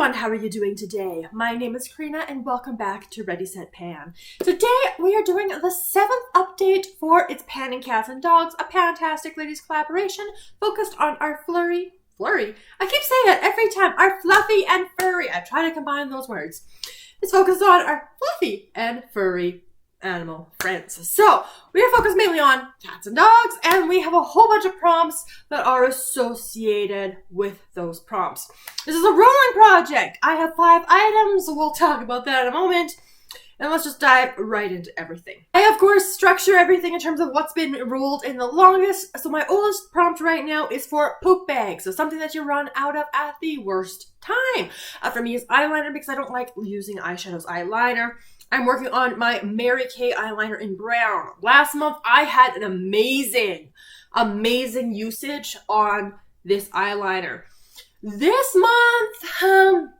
everyone, how are you doing today? My name is Karina and welcome back to Ready Set Pan. Today we are doing the 7th update for It's Panning Cats and Dogs, a fantastic ladies collaboration focused on our flurry, I keep saying that every time, our fluffy and furry. I try to combine those words. It's focused on our fluffy and furry animal friends. So we are focused mainly on cats and dogs, and we have a whole bunch of prompts that are associated with those prompts. This is a rolling project. I have 5 items. We'll talk about that in a moment. And let's just dive right into everything. I, of course, structure everything in terms of what's been rolled in the longest. So my oldest prompt right now is for poop bags. So something that you run out of at the worst time. For me, it's eyeliner because I don't like using eyeshadows eyeliner. I'm working on my Kay Eyeliner in brown. Last month, I had an amazing usage on this eyeliner. This month,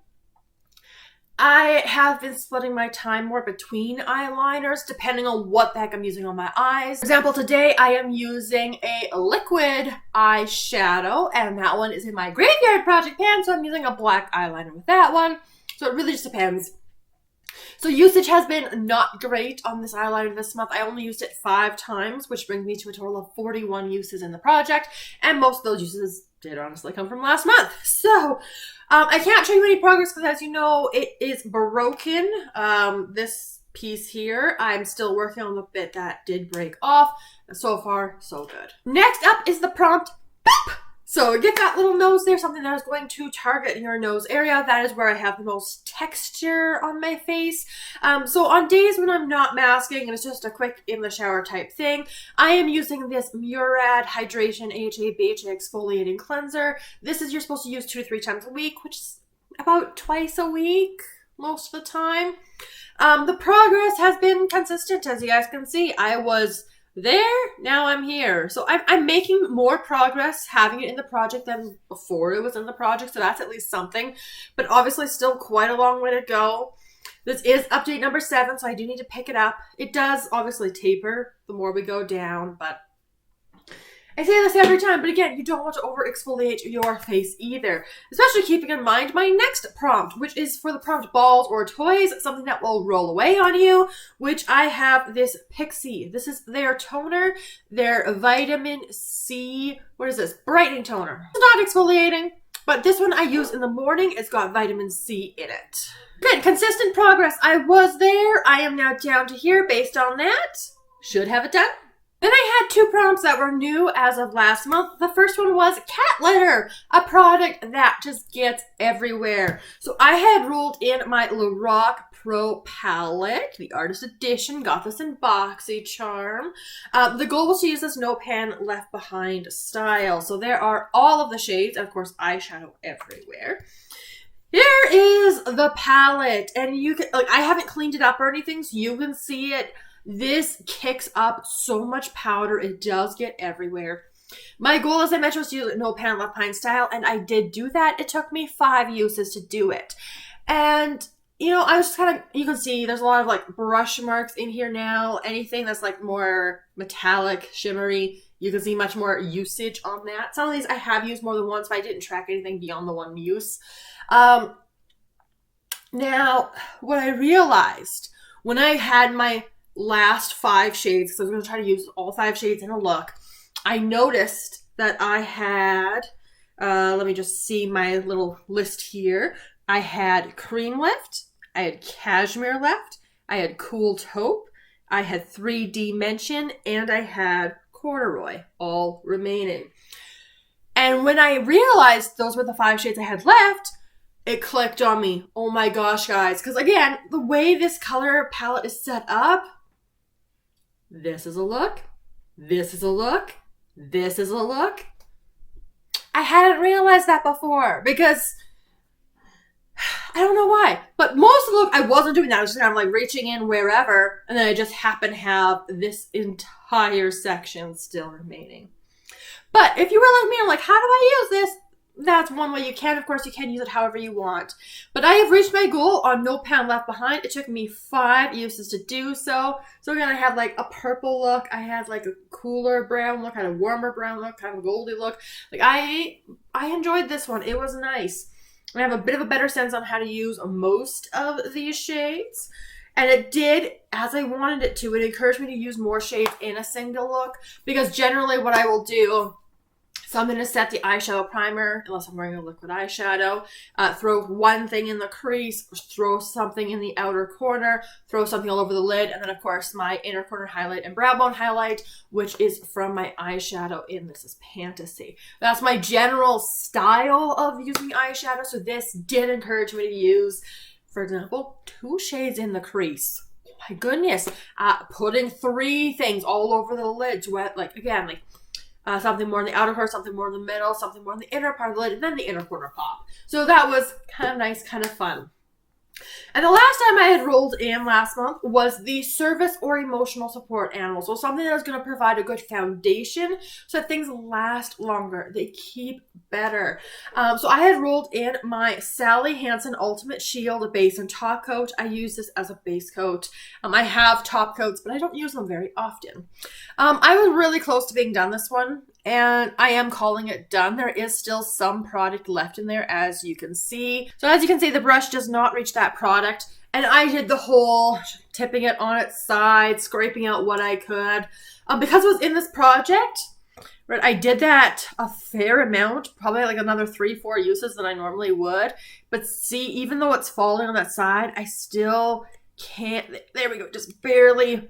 I have been splitting my time more between eyeliners depending on what the heck I'm using on my eyes. For example, today I am using a liquid eyeshadow, and that one is in my Graveyard Project pan, so I'm using a black eyeliner with that one. So it really just depends. So usage has been not great on this eyeliner this month. I only used it 5 times, which brings me to a total of 41 uses in the project, and most of those uses did honestly come from last month. So I can't show you any progress because, as you know, it is broken. This piece here, I'm still working on the bit that did break off. So far, so good. Next up is the prompt, boop! So get that little nose there, something that is going to target your nose area. That is where I have the most texture on my face. So on days when I'm not masking and it's just a quick in the shower type thing, I am using this Murad Hydration AHA BHA Exfoliating Cleanser. This is you're supposed to use 2 to 3 times a week, which is about twice a week most of the time. The progress has been consistent, as you guys can see. I was there, now I'm here. So I'm making more progress having it in the project than before it was in the project, so that's at least something. But obviously still quite a long way to go. This is update number 7, so I do need to pick it up. It does obviously taper the more we go down, but I say this every time, but again, you don't want to over exfoliate your face either. Especially keeping in mind my next prompt, which is for the prompt balls or toys, something that will roll away on you, which I have this Pixi. This is their toner, their vitamin C, what is this? Brightening toner. It's not exfoliating, but this one I use in the morning. It's got vitamin C in it. Good, consistent progress. I was there. I am now down to here based on that. Should have it done. Then I had 2 prompts that were new as of last month. The first one was cat litter, a product that just gets everywhere. So I had rolled in my Lorac Pro palette, the artist edition, got this in Boxy Charm. The goal was to use this no pan left behind style. So there are all of the shades, and of course eyeshadow everywhere. Here is the palette, and you can, like, I haven't cleaned it up or anything, so you can see it. This kicks up so much powder. It does get everywhere. My goal, as I mentioned, was to use no pan left behind style, and I did do that. It took me 5 uses to do it. And, you know, I was just kind of, you can see there's a lot of like brush marks in here now. Anything that's like more metallic, shimmery, you can see much more usage on that. Some of these I have used more than once, but I didn't track anything beyond the 1 use. Now, what I realized when I had my last 5 shades, because I was going to try to use all 5 shades in a look, I noticed that I had, let me just see my little list here. I had Cream left, I had Cashmere left, I had Cool Taupe, I had 3D Mention, and I had Corduroy, all remaining. And when I realized those were the 5 shades I had left, it clicked on me. Oh my gosh, guys. Because again, the way this color palette is set up, this is a look, this is a look, this is a look. I hadn't realized that before because I don't know why, but most of the look I wasn't doing that. I was just kind of like reaching in wherever, and then I just happened to have this entire section still remaining. But if you were like me, I'm like, how do I use this? That's one way you can. Of course, you can use it however you want. But I have reached my goal on no pan left behind. It took me 5 uses to do so. So again, I had like a purple look. I had like a cooler brown look. I had a warmer brown look, kind of a goldy look. Like I enjoyed this one. It was nice. I have a bit of a better sense on how to use most of these shades. And it did, as I wanted it to, it encouraged me to use more shades in a single look, because generally what I will do, so I'm going to set the eyeshadow primer, unless I'm wearing a liquid eyeshadow, throw one thing in the crease, throw something in the outer corner, throw something all over the lid, and then of course my inner corner highlight and brow bone highlight, which is from my eyeshadow in This Is Fantasy. That's my general style of using eyeshadow, so this did encourage me to use, for example, 2 shades in the crease. Oh my goodness. Putting 3 things all over the lids, something more in the outer corner, something more in the middle, something more in the inner part of the lid, and then the inner corner pop. So that was kind of nice, kind of fun. And the last time I had rolled in last month was the service or emotional support animal. So something that is going to provide a good foundation so that things last longer. They keep better. So I had rolled in my Sally Hansen Ultimate Shield base and top coat. I use this as a base coat. I have top coats, but I don't use them very often. I was really close to being done this one, and I am calling it done. There is still some product left in there, as you can see. So as you can see, the brush does not reach that product, and I did the whole tipping it on its side, scraping out what I could. Because it was in this project, right, I did that a fair amount, probably like another 3-4 uses than I normally would. But see, even though it's falling on that side, I still can't, there we go, just barely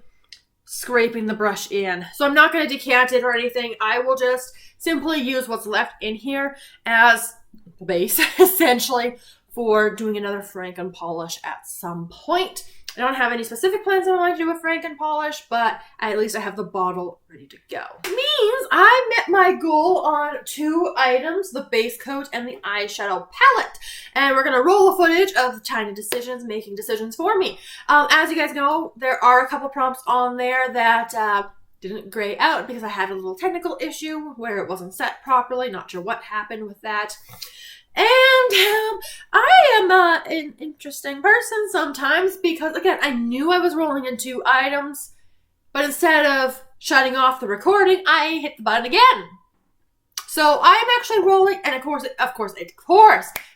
scraping the brush in. So I'm not going to decant it or anything. I will just simply use what's left in here as the base, essentially, for doing another Franken polish at some point. I don't have any specific plans I want to do with Franken polish, but at least I have the bottle ready to go. It means I met my goal on 2 items, the base coat and the eyeshadow palette. And we're going to roll the footage of tiny decisions, making decisions for me. As you guys know, there are a couple prompts on there that didn't gray out because I had a little technical issue where it wasn't set properly. Not sure what happened with that. And I am an interesting person sometimes because, again, I knew I was rolling in 2 items, but instead of shutting off the recording, I hit the button again. So I'm actually rolling, and of course, it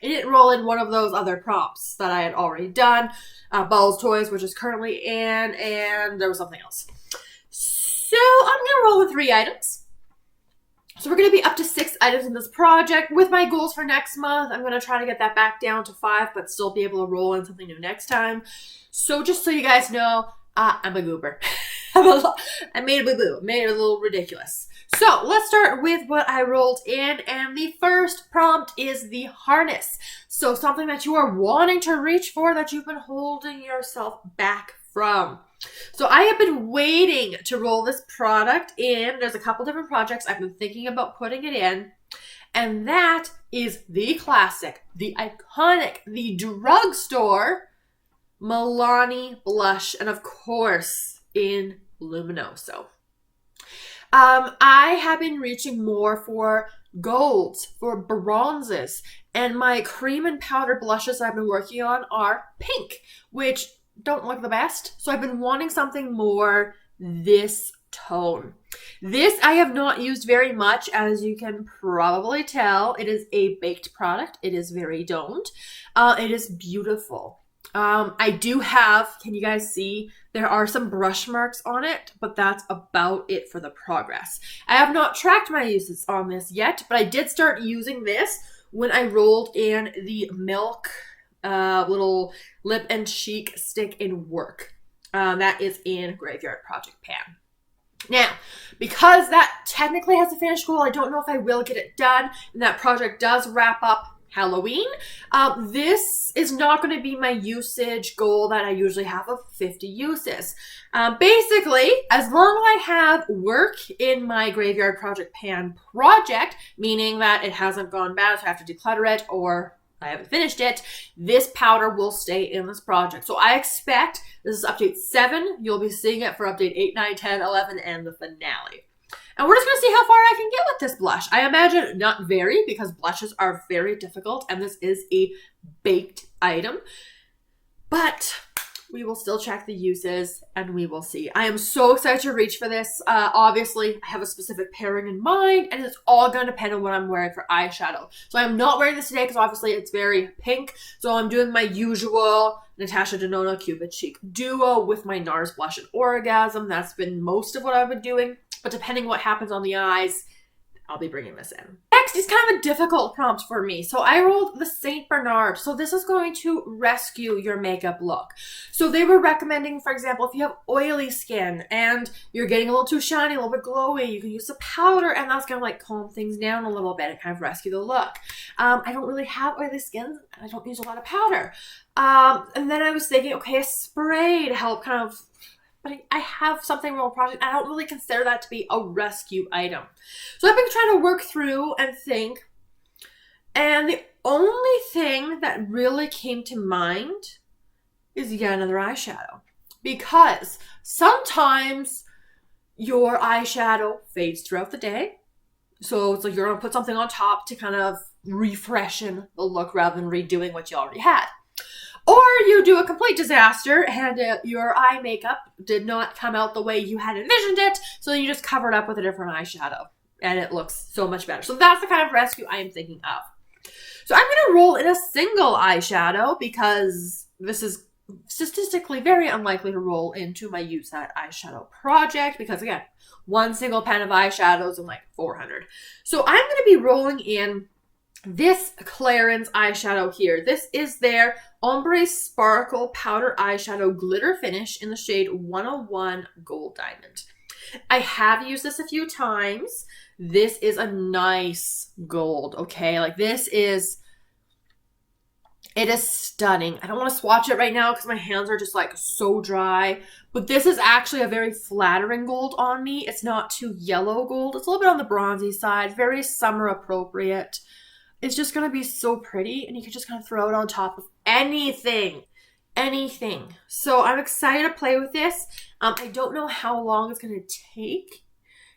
didn't roll in one of those other prompts that I had already done. Balls Toys, which is currently in, and there was something else. So I'm going to roll with 3 items. So we're going to be up to 6 items in this project. With my goals for next month, I'm going to try to get that back down to 5, but still be able to roll in something new next time. So just so you guys know, I'm a goober. I made a boo-boo. Made it a little ridiculous. So let's start with what I rolled in, and the first prompt is the harness. So something that you are wanting to reach for that you've been holding yourself back from. So I have been waiting to roll this product in. There's a couple different projects I've been thinking about putting it in. And that is the classic, the iconic, the drugstore Milani blush. And of course, in Luminoso. I have been reaching more for golds, for bronzes. And my cream and powder blushes I've been working on are pink, which don't look the best. So I've been wanting something more this tone. This I have not used very much, as you can probably tell. It is a baked product. It is very domed. It is beautiful. I do have, can you guys see, there are some brush marks on it, but that's about it for the progress. I have not tracked my uses on this yet, but I did start using this when I rolled in the Milk little lip and cheek stick in Work. That is in Graveyard Project Pan. Now, because that technically has a finished goal, I don't know if I will get it done, and that project does wrap up Halloween. This is not going to be my usage goal that I usually have of 50 uses. Basically, as long as I have work in my Graveyard Project Pan project, meaning that it hasn't gone bad, so I have to declutter it, or I haven't finished it, this powder will stay in this project. So I expect, this is update 7, you'll be seeing it for update 8, 9, 10, 11, and the finale. And we're just going to see how far I can get with this blush. I imagine not very, because blushes are very difficult, and this is a baked item. But we will still check the uses and we will see. I am so excited to reach for this. Obviously, I have a specific pairing in mind, and it's all going to depend on what I'm wearing for eyeshadow. So I'm not wearing this today because obviously it's very pink. So I'm doing my usual Natasha Denona Cupid Cheek duo with my NARS blush and Orgasm. That's been most of what I've been doing. But depending what happens on the eyes, I'll be bringing this in. Next is kind of a difficult prompt for me. So I rolled the Saint Bernard. So this is going to rescue your makeup look. So they were recommending, for example, if you have oily skin and you're getting a little too shiny, a little bit glowy, you can use a powder and that's going to like calm things down a little bit and kind of rescue the look. I don't really have oily skin. I don't use a lot of powder. And then I was thinking, okay, a spray to help kind of, but I have something real project. I don't really consider that to be a rescue item. So I've been trying to work through and think. And the only thing that really came to mind is yet another eyeshadow. Because sometimes your eyeshadow fades throughout the day. So it's like you're going to put something on top to kind of refreshen the look rather than redoing what you already had. Or you do a complete disaster and your eye makeup did not come out the way you had envisioned it, so you just cover it up with a different eyeshadow and it looks so much better. So that's the kind of rescue I am thinking of. So I'm going to roll in a single eyeshadow because this is statistically very unlikely to roll into my Use That Eyeshadow project because, again, one single pan of eyeshadows and like 400. So I'm going to be rolling in this Clarins eyeshadow here. This is their Ombre Sparkle Powder Eyeshadow Glitter Finish in the shade 101 Gold Diamond. I have used this a few times. This is a nice gold, okay? Like this is, it is stunning. I don't want to swatch it right now because my hands are just like so dry, but this is actually a very flattering gold on me. It's not too yellow gold. It's a little bit on the bronzy side, very summer appropriate. It's just going to be so pretty and you can just kind of throw it on top of anything. So I'm excited to play with this. I don't know how long it's going to take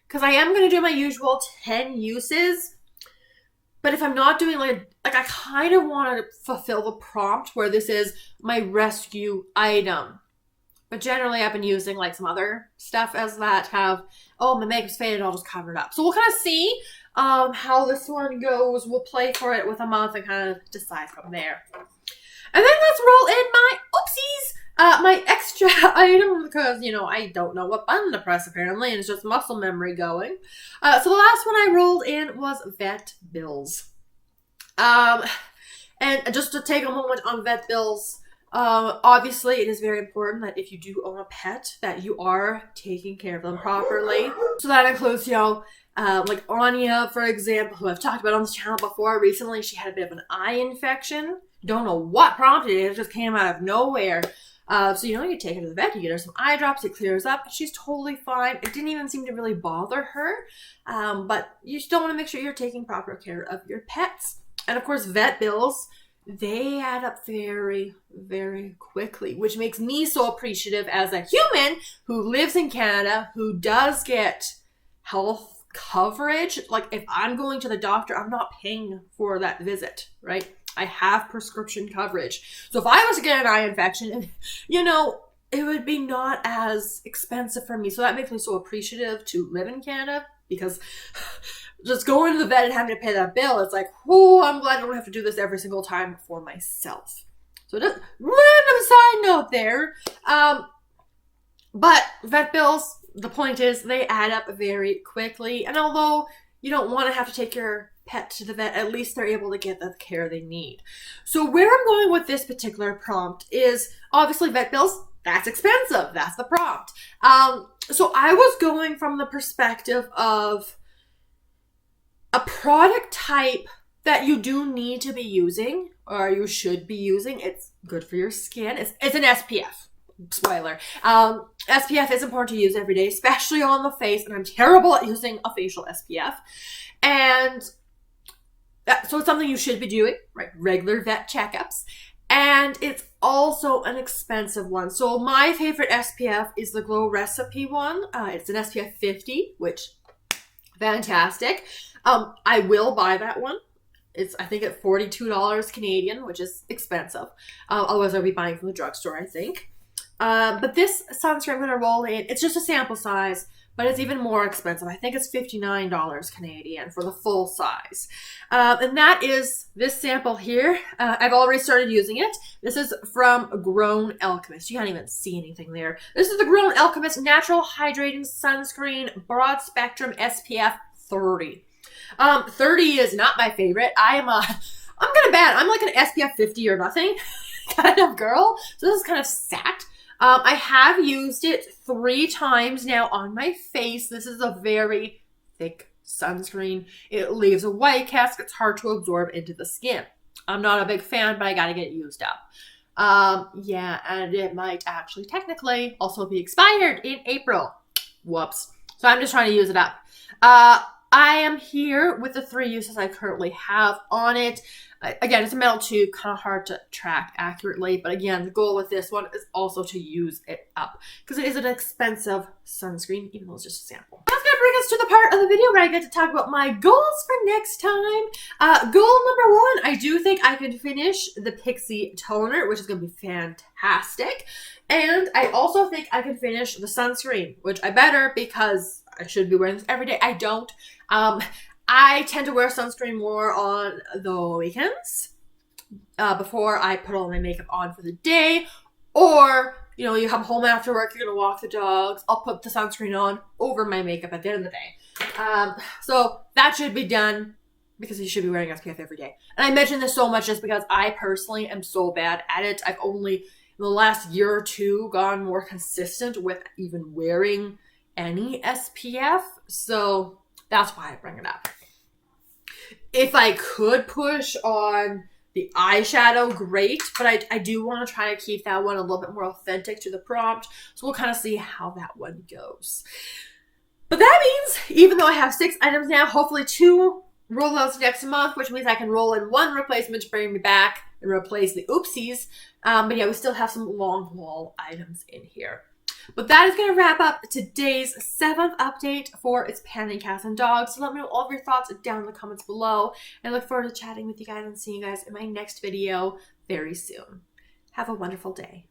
because I am going to do my usual 10 uses. But if I'm not doing like I kind of want to fulfill the prompt where this is my rescue item. But generally I've been using like some other stuff as that have, oh, my makeup's faded, I'll just cover it up. So we'll kind of see how this one goes. We'll play for it with a month and kind of decide from there. And then let's roll in my, oopsies, my extra item because, you know, I don't know what button to press apparently and it's just muscle memory going. So the last one I rolled in was vet bills. And just to take a moment on vet bills, obviously it is very important that if you do own a pet that you are taking care of them properly. So that includes, you know, like Anya, for example, who I've talked about on this channel before. Recently, she had a bit of an eye infection. Don't know what prompted it. It just came out of nowhere. So, you know, you take her to the vet, you get her some eye drops, it clears up. She's totally fine. It didn't even seem to really bother her. But you still want to make sure you're taking proper care of your pets. And of course, vet bills, they add up very, very quickly, which makes me so appreciative as a human who lives in Canada, who does get health coverage. Like if I'm going to the doctor, I'm not paying for that visit, right? I have prescription coverage. So if I was to get an eye infection, you know, it would be not as expensive for me. So that makes me so appreciative to live in Canada because just going to the vet and having to pay that bill, it's like, oh, I'm glad I don't have to do this every single time for myself. So just random side note there. But vet bills, the point is they add up very quickly. And although you don't want to have to take your pet to the vet, at least they're able to get the care they need. So where I'm going with this particular prompt is obviously vet bills, that's expensive. That's the prompt. So I was going from the perspective of a product type that you do need to be using or you should be using. It's good for your skin. It's an SPF. Spoiler. SPF is important to use every day, especially on the face, and I'm terrible at using a facial SPF. And so it's something you should be doing, right? Regular vet checkups. And it's also an expensive one. So my favorite SPF is the Glow Recipe one. It's an SPF 50, which fantastic. I will buy that one. It's, I think, at $42 Canadian, which is expensive. Otherwise, I'll be buying from the drugstore, I think. But this sunscreen I'm going to roll in. It's just a sample size, but it's even more expensive. I think it's $59 Canadian for the full size. And that is this sample here. I've already started using it. This is from Grown Alchemist. You can't even see anything there. This is the Grown Alchemist Natural Hydrating Sunscreen Broad Spectrum SPF 30. 30 is not my favorite. I'm kind of bad. I'm like an SPF 50 or nothing kind of girl. So this is kind of sad. I have used it 3 times now on my face. This is a very thick sunscreen. It leaves a white cast. It's hard to absorb into the skin. I'm not a big fan, but I gotta get it used up. Yeah, and it might actually technically also be expired in April. Whoops. So I'm just trying to use it up. I am here with the 3 uses I currently have on it. Again, it's a metal tube, kind of hard to track accurately. But again, the goal with this one is also to use it up because it is an expensive sunscreen, even though it's just a sample. That's going to bring us to the part of the video where I get to talk about my goals for next time. Goal number 1, I do think I could finish the Pixi Toner, which is going to be fantastic. And I also think I can finish the sunscreen, which I better because I should be wearing this every day. I don't. I tend to wear sunscreen more on the weekends before I put all my makeup on for the day. Or, you know, you come home after work, you're going to walk the dogs. I'll put the sunscreen on over my makeup at the end of the day. So that should be done because you should be wearing SPF every day. And I mention this so much just because I personally am so bad at it. I've only, in the last year or 2, gone more consistent with even wearing any SPF. So that's why I bring it up. If I could push on the eyeshadow, great, but I do want to try to keep that one a little bit more authentic to the prompt, so we'll kind of see how that one goes. But that means, even though I have 6 items now, hopefully 2 rollouts next month, which means I can roll in 1 replacement to bring me back and replace the oopsies. But yeah, we still have some long haul items in here. But that is going to wrap up today's 7th update for It's Panning Cats and Dogs. So let me know all of your thoughts down in the comments below. And I look forward to chatting with you guys and seeing you guys in my next video very soon. Have a wonderful day.